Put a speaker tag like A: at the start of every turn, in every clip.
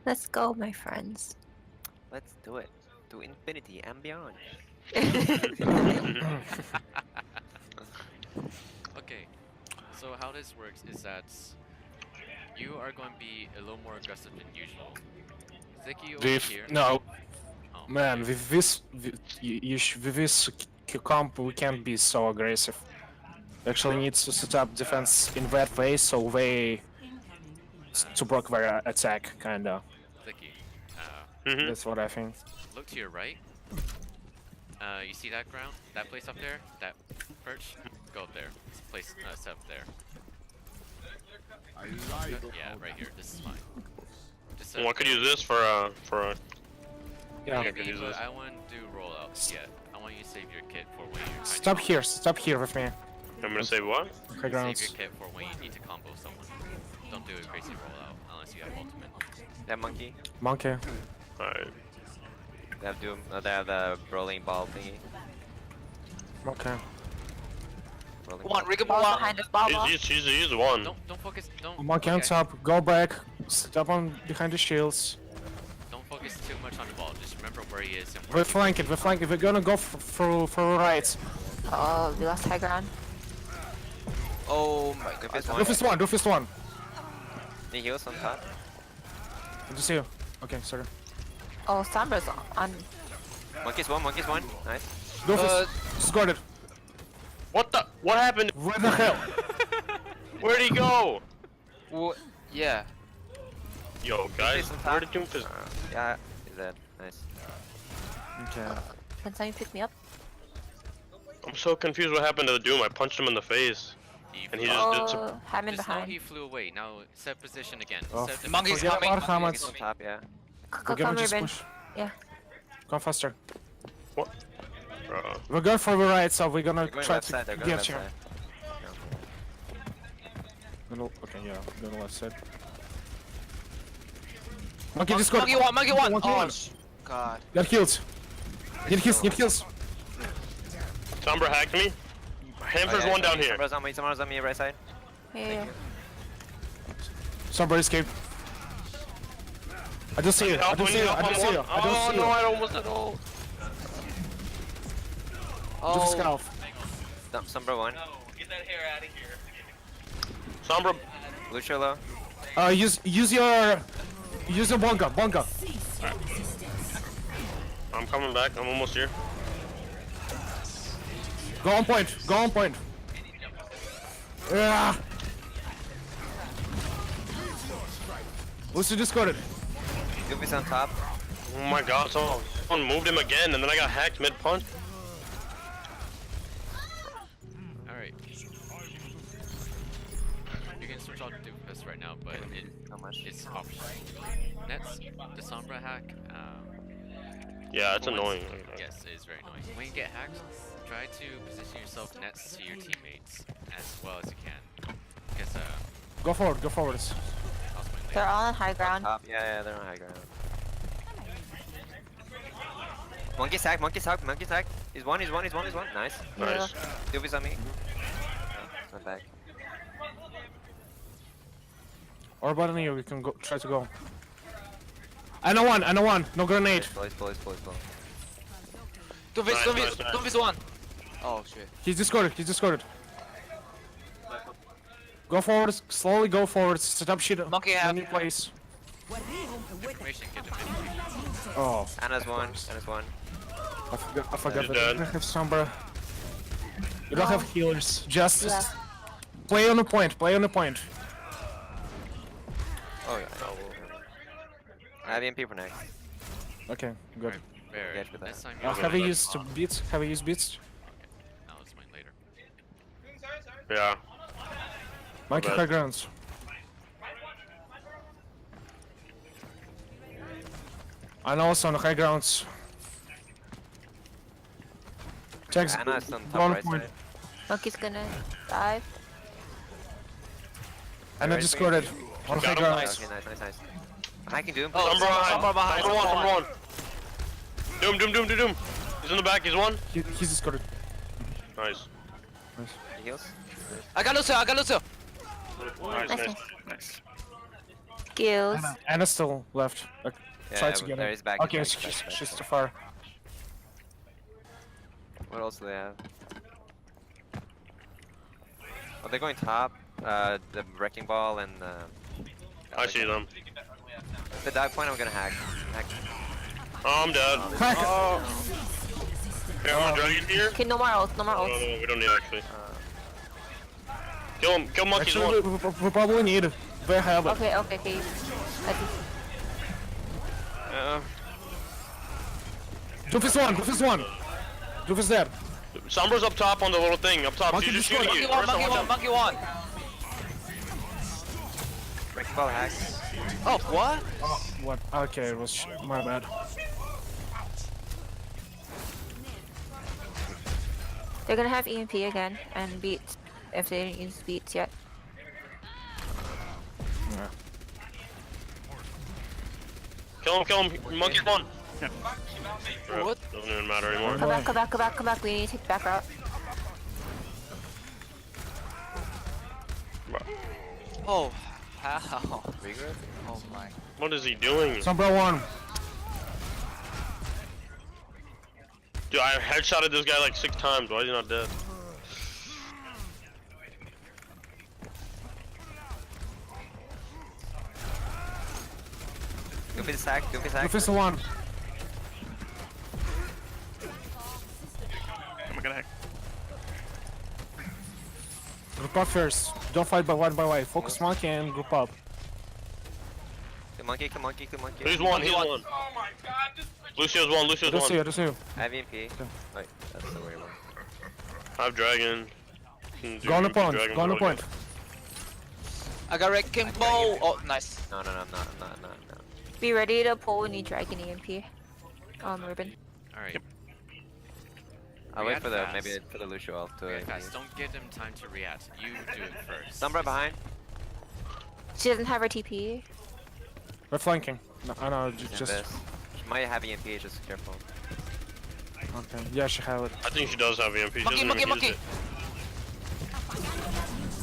A: Let's go, my friends.
B: Let's do it. To infinity and beyond.
C: Okay, so how this works is that you are going to be a little more aggressive than usual. Ziki over here.
D: No,
C: Oh,
D: man,
C: okay.
D: with this, with this comp, we can't be so aggressive. We actually need to set up defense in that way, so they to block their attack, kinda.
C: Ziki,
D: That's what I think.
C: look to your right. You see that ground? That place up there? That perch? Go up there. Place set up there. Yeah, right here. This is fine. Just
E: Well, I could use this for a.
D: Yeah.
E: I could use
C: but
E: this.
C: I want to do rollouts yet. I want you to save your kit for when you're
D: Stop here with me.
E: I'm gonna say what?
D: Okay,
C: Save
D: grounds.
C: your kit for when you need to combo someone. Don't do a crazy rollout unless you have ultimate.
B: That monkey.
D: Monkey.
E: Alright.
B: They have Doom. They have the rolling ball thingy.
D: Okay.
B: Rolling
F: Come on,
B: ball.
F: Riga
A: Ball
F: ball.
A: behind us, ball.
E: He's the one.
C: Don't focus. Don't.
D: Monkey on
C: okay.
D: top. Go back. Sit up on behind the shields.
C: Don't focus too much on the ball. Just remember where he is and where
D: We're
C: he
D: flanking. We're flanking. We're gonna go for right.
A: Oh, we lost high ground.
B: Oh my god.
D: Doofus one.
B: He heals on top.
D: Good to see you. Okay, sorry.
A: Oh, Sombra's on.
B: Monkey's one. Nice.
D: Doofus. Scored it.
E: What the? What happened?
D: Where the hell?
E: Where'd he go?
F: What? Yeah.
E: Yo, guys,
B: Doofus on
E: where
B: top.
E: did Doofus?
B: Yeah, he's dead. Nice.
D: Okay.
A: Can someone pick me up?
E: I'm so confused. What happened to the Doom? I punched him in the face,
C: He
E: and he
C: flew-
E: just did some.
A: Oh, Hammond
C: Just know
A: behind.
C: he flew away. Now set position again.
D: Oh,
C: Set the
F: Monkey's
D: Forget
F: coming.
D: about Hammond.
B: Monkey's on top, yeah.
D: We're
A: Come,
D: gonna just
A: Ruben.
D: push.
A: Yeah.
D: Come faster.
E: What?
D: We're going for the right, so we're gonna
B: They're going
D: try
B: left side.
D: to
B: They're going
D: get
B: left
D: you.
B: side.
D: Okay, yeah, go to left side. Monkey just got.
F: Monkey one.
D: Monkey
F: Oh,
D: one.
F: God.
D: Get healed. Get heals.
E: Sombra hacked me. Hamster's one down here.
B: Someone's on me, right side.
A: Yeah.
D: Somebody escaped. I don't see you. I don't see you. I don't see you. I don't
E: Oh
D: see
E: no,
D: you.
E: I almost did all.
D: Just
F: Oh.
D: scout.
B: Sombra one.
E: Sombra.
B: Lucio low.
D: Use your bonga.
E: I'm coming back. I'm almost here.
D: Go on point. Yeah. Lucio discorded.
B: Doofus on top.
E: Oh my god, someone moved him again, and then I got hacked mid-punch.
C: Alright. You can switch out to Doofus right now, but
B: How much?
C: it's optional. Nets, the Sombra hack,
E: Yeah, it's
C: for once-
E: annoying.
C: Yes, it is very annoying. When you get hacked, try to position yourself next to your teammates as well as you can. Because,
D: Go forward.
C: I'll explain
A: They're
C: later.
A: all on high ground.
B: Top. Yeah, they're on high ground. Monkey's hack. He's one. Nice.
E: Nice.
B: Doofus on me. I'm back.
D: Or button you. We can go. Try to go. I know one. No grenade.
B: He's slow.
F: Doofus one. Oh shit.
D: He's discorded. Go forward. Slowly go forward. Set up shit.
F: Monkey
D: in
F: half.
D: a new place.
C: Information, get the information.
D: Oh.
B: Anna's one.
D: I forgot
E: He's
D: that
E: dead.
D: you don't have Sombra. You don't have healers. Just
A: Yeah.
D: play on the point.
B: Oh yeah. I have EMP for next.
D: Okay, good.
C: Barrett,
B: Get with that.
C: next time you're
D: Have you used beats? Have you used beats?
C: Okay, I'll explain later.
E: Yeah.
D: Monkey
E: bad.
D: high grounds. And also on the high grounds. Checks.
B: Anna's on
D: go on
B: top right
D: point.
B: side.
A: Monkey's gonna dive.
D: And I
B: Right,
D: discorded. On high
E: Got him.
D: grounds.
B: Okay, nice. I can do him.
F: Oh,
E: Sombra behind.
F: Sombra behind.
E: Sombra one. Doom. He's in the back. He's one.
D: He's discorded.
E: Nice.
B: He heals.
F: I got Lucio.
E: Nice.
A: Nice. Skills.
D: Anna's still left. Try to get
B: there
D: her.
B: he's back.
D: Okay,
B: he's back, he's back,
D: she's
B: he's
D: too
B: back.
D: far.
B: What else do they have? Oh, they're going top. The wrecking ball and
E: I see them.
B: the dive point. I'm gonna hack.
E: Oh, I'm dead.
D: Hack!
E: Oh. Here, I'm gonna drag it here.
A: Okay, no more ults, no more
E: No,
A: ults.
E: no, we don't need actually. Kill him, kill monkeys
D: Actually,
E: one.
D: we probably need. They have it.
A: Okay, okay, okay. I see.
D: Doofus one! Doofus dead.
E: Sombra's up top on the little thing, up top.
D: Monkey
E: She's just
D: destroyed.
E: shooting you.
F: Monkey one.
B: Wrecking ball hack.
F: Oh, what?
D: What? Okay, it was my bad.
A: They're gonna have EMP again and beats if they didn't use beats yet.
D: Yeah.
E: Kill him, monkeys one.
F: What?
E: Doesn't even matter anymore.
A: Come back, come back, come back, come back. We need to take the back route.
F: Oh, how? Oh my.
E: What is he doing?
D: Sombra one.
E: Dude, I headshotted this guy like 6 times. Why is he not dead?
B: Doofus hack. Doofus hack.
D: Doofus one.
E: I'm gonna hack.
D: Group up first. Don't fight by one. Focus monkey and group up.
B: Kill monkey. Kill monkey. Kill monkey.
E: He's one. Lucio's one.
D: I don't see you.
B: I have EMP. Wait, that's the weird one.
E: I have dragon.
D: Go on the point. Go on the point.
F: I got wrecking ball. Oh, nice.
B: No, I'm not.
A: Be ready to pull when you dragon EMP. Ruben.
C: Alright.
B: I'll wait for the
C: React
B: maybe
C: fast.
B: for the Lucio ult to.
C: React fast. Don't give them time to react. You do it first.
B: Sombra behind.
A: She doesn't have her TP.
D: We're flanking. No, I know.
B: Yeah,
D: Just.
B: this. She might have EMP. Just careful.
D: Okay. Yeah, she have it.
E: I think she does have EMP. She
F: Monkey,
E: doesn't
F: monkey,
E: even use
F: monkey.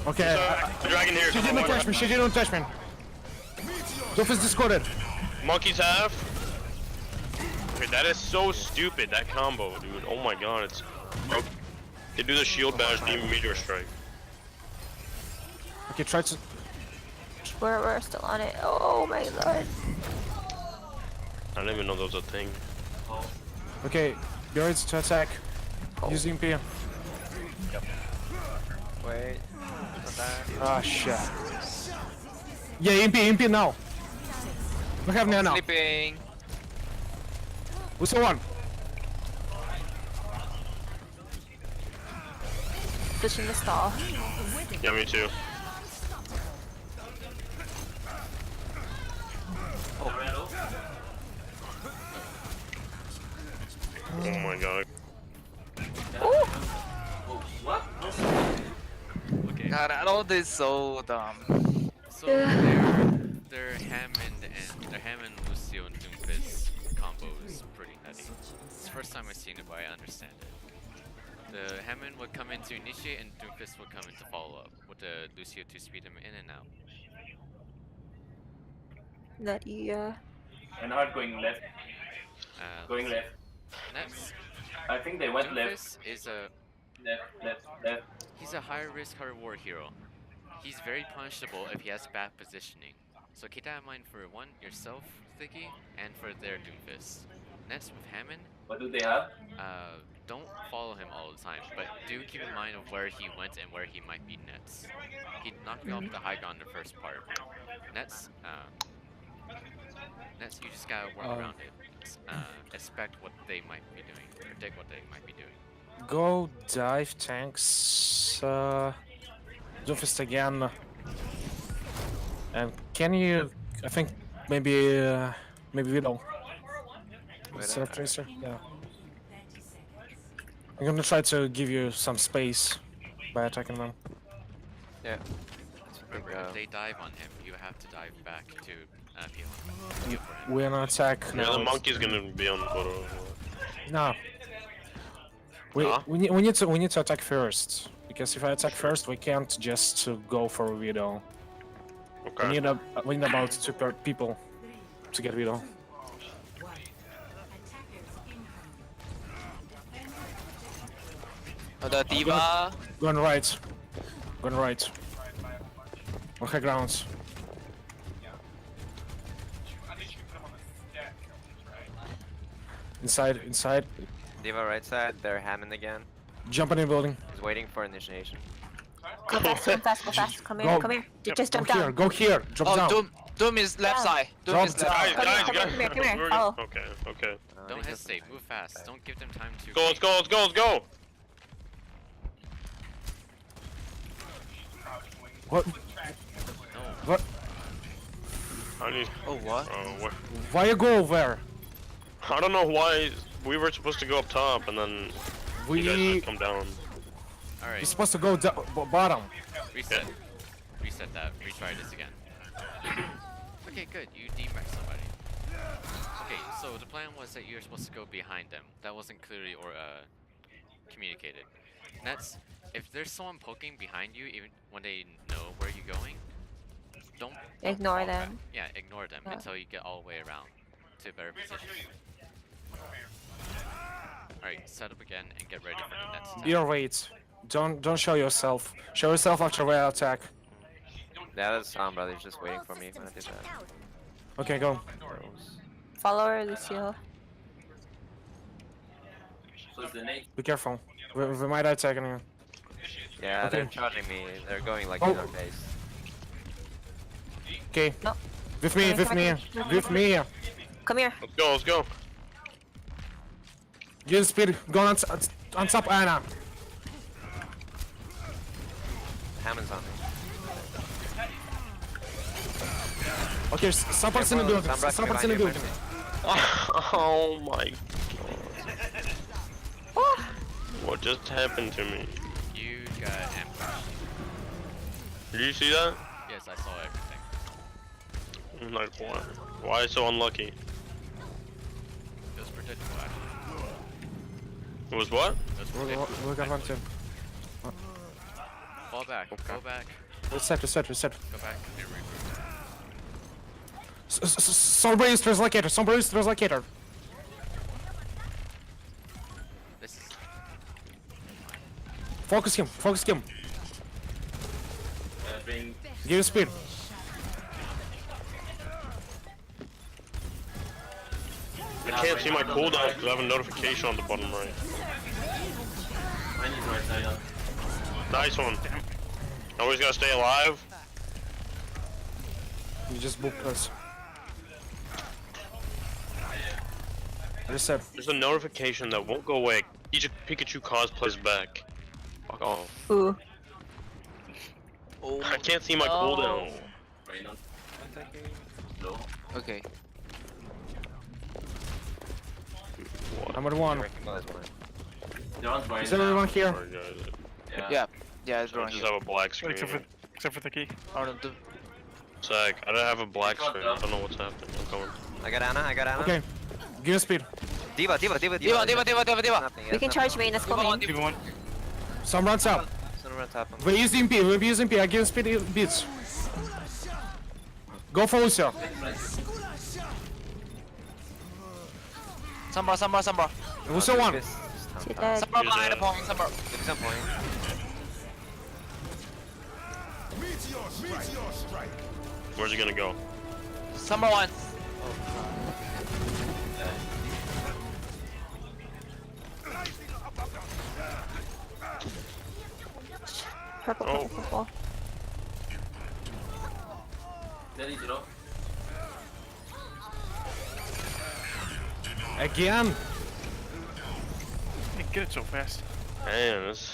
E: it.
D: Okay.
E: Dragon here.
D: She didn't touch me. She didn't touch me. Doofus discorded.
E: Monkeys have. Okay, that is so stupid. That combo, dude. Oh my god, it's. They do the shield bash, beam meteor strike.
D: Okay, try to.
A: We're still on it. Oh my lord.
E: I didn't even know that was a thing.
D: Okay, be ready to attack. Use EMP.
B: Wait. Not that.
D: Ah, shit. Yeah, EMP now. We have Nana.
F: Sleeping.
D: We saw one.
A: Pushing the stall.
E: Yeah, me too. Oh my god.
C: Okay.
F: God, I know this is so dumb.
C: So their Hammond, Lucio, and Doomfist combo is pretty nutty. It's the first time I've seen it, but I understand it. The Hammond would come in to initiate, and Doomfist would come in to follow up, with the Lucio to speed him in and out.
A: Nutty,
G: And hard going left. Going left.
C: Next,
G: I think they went left.
C: Doomfist is a
G: Left.
C: he's a high risk, high reward hero. He's very punishable if he has bad positioning. So keep that in mind for one, yourself, Thicky, and for their Doomfist. Next with Hammond,
G: What do they have?
C: don't follow him all the time, but do keep in mind of where he went and where he might be next. He knocked me off the high ground the first part. Next, you just gotta work around it. Expect what they might be doing, predict what they might be doing.
D: Go dive tanks. Doofus again. And can you? I think maybe Widow. Self tracer. Yeah. I'm gonna try to give you some space by attacking them.
B: Yeah.
C: Remember, if they dive on him, you have to dive back to peel him. For him.
D: We're gonna attack
E: Yeah,
D: now.
E: the monkey's gonna be on the photo.
D: No. We need to attack first, because if I attack first, we can't just go for a Widow.
E: Okay.
D: We need about 2 people to get Vito.
F: The Diva.
D: Going right. Going right. On high grounds. Inside.
B: Diva right side, they're Hammond again.
D: Jump in the building.
B: He's waiting for initiation.
A: Go fast, go fast, go fast. Come here,
D: Go.
A: come here. Just
D: Go
A: jump
D: here,
A: down.
D: go here. Drop
F: Oh,
D: down.
F: Doom is left
A: Yeah.
F: side. Doom
D: Drop
F: is left
D: down.
F: side.
A: Come here,
E: Guys,
A: come here, come here.
E: We're
A: Follow.
E: Okay.
C: Don't hesitate, move fast. Don't give them time to.
E: Let's go.
D: What?
C: No.
D: What?
E: I need.
F: Oh, what?
D: Why you go over?
E: I don't know why we were supposed to go up top and then you guys
D: We
E: just come down.
D: we're
C: Alright,
D: supposed to go bottom.
C: reset. Reset that. Retry this again. Okay, good. You demarked somebody. Okay, so the plan was that you were supposed to go behind them. That wasn't clearly or communicated. That's if there's someone poking behind you, even when they know where you're going, don't
A: Ignore
C: fall
A: them.
C: back. Yeah, ignore them
A: Yeah.
C: until you get all the way around to a better position. Alright, set up again and get ready for the next attack.
D: Your weight. Don't show yourself. Show yourself after we attack.
B: Yeah, that's Sombra. He's just waiting for me when I did that.
D: Okay, go.
A: Follow her, Lucio.
D: Be careful. We might attack in here.
B: Yeah,
D: Okay.
B: they're charging me. They're going like
D: Oh.
B: in our face.
D: Okay.
A: No.
D: With me.
A: Come here.
E: Let's go.
D: Get speed. Go on top, Anna.
B: Hammond's on me.
D: Okay, someone's in the building.
B: Sombra,
D: Someone's in the
B: behind
D: building.
E: Oh my god. What just happened to me?
C: You got ambushed.
E: Did you see that?
C: Yes, I saw everything.
E: I'm like, what? Why so unlucky?
C: It was predictable, actually.
E: It was what?
C: It was predictable.
D: We got one too.
C: Fall back. Go back.
D: Reset.
C: Go back and regroup.
D: Sombra is translocator.
C: This is
D: Focus him. Give him speed.
E: I can't see my cooldown because I have a notification on the bottom right. Nice one. Always gotta stay alive.
D: You just booked us. Reset.
E: There's a notification that won't go away. Pikachu cosplays back. Fuck off.
A: Ooh.
F: Oh,
E: I can't see my cooldown.
F: okay.
D: Number one.
B: Recognize one.
D: Is everyone here?
E: Sorry, guys.
F: Yeah, it's
E: I
F: wrong
E: just
F: here.
E: have a black screen.
H: Except for the key.
F: Oh, no, Doom.
E: Zach, I don't have a black screen. I don't know what's happening. I'm coming.
B: I got Anna.
D: Okay. Give him speed.
B: Diva.
F: Diva.
B: Nothing,
A: We can charge main as coming.
H: Diva 1.
D: Some runs up.
B: Someone on top of me.
D: We use MP. I give him speed beats. Go for Lucio.
F: Sombra.
D: Lucio one.
A: She dead.
F: Sombra behind the point. Sombra.
B: Give me some point.
E: Where's he gonna go?
F: Sombra 1.
A: Purple,
E: Oh.
A: purple.
D: Again.
H: Can't get it so fast.
E: Man, this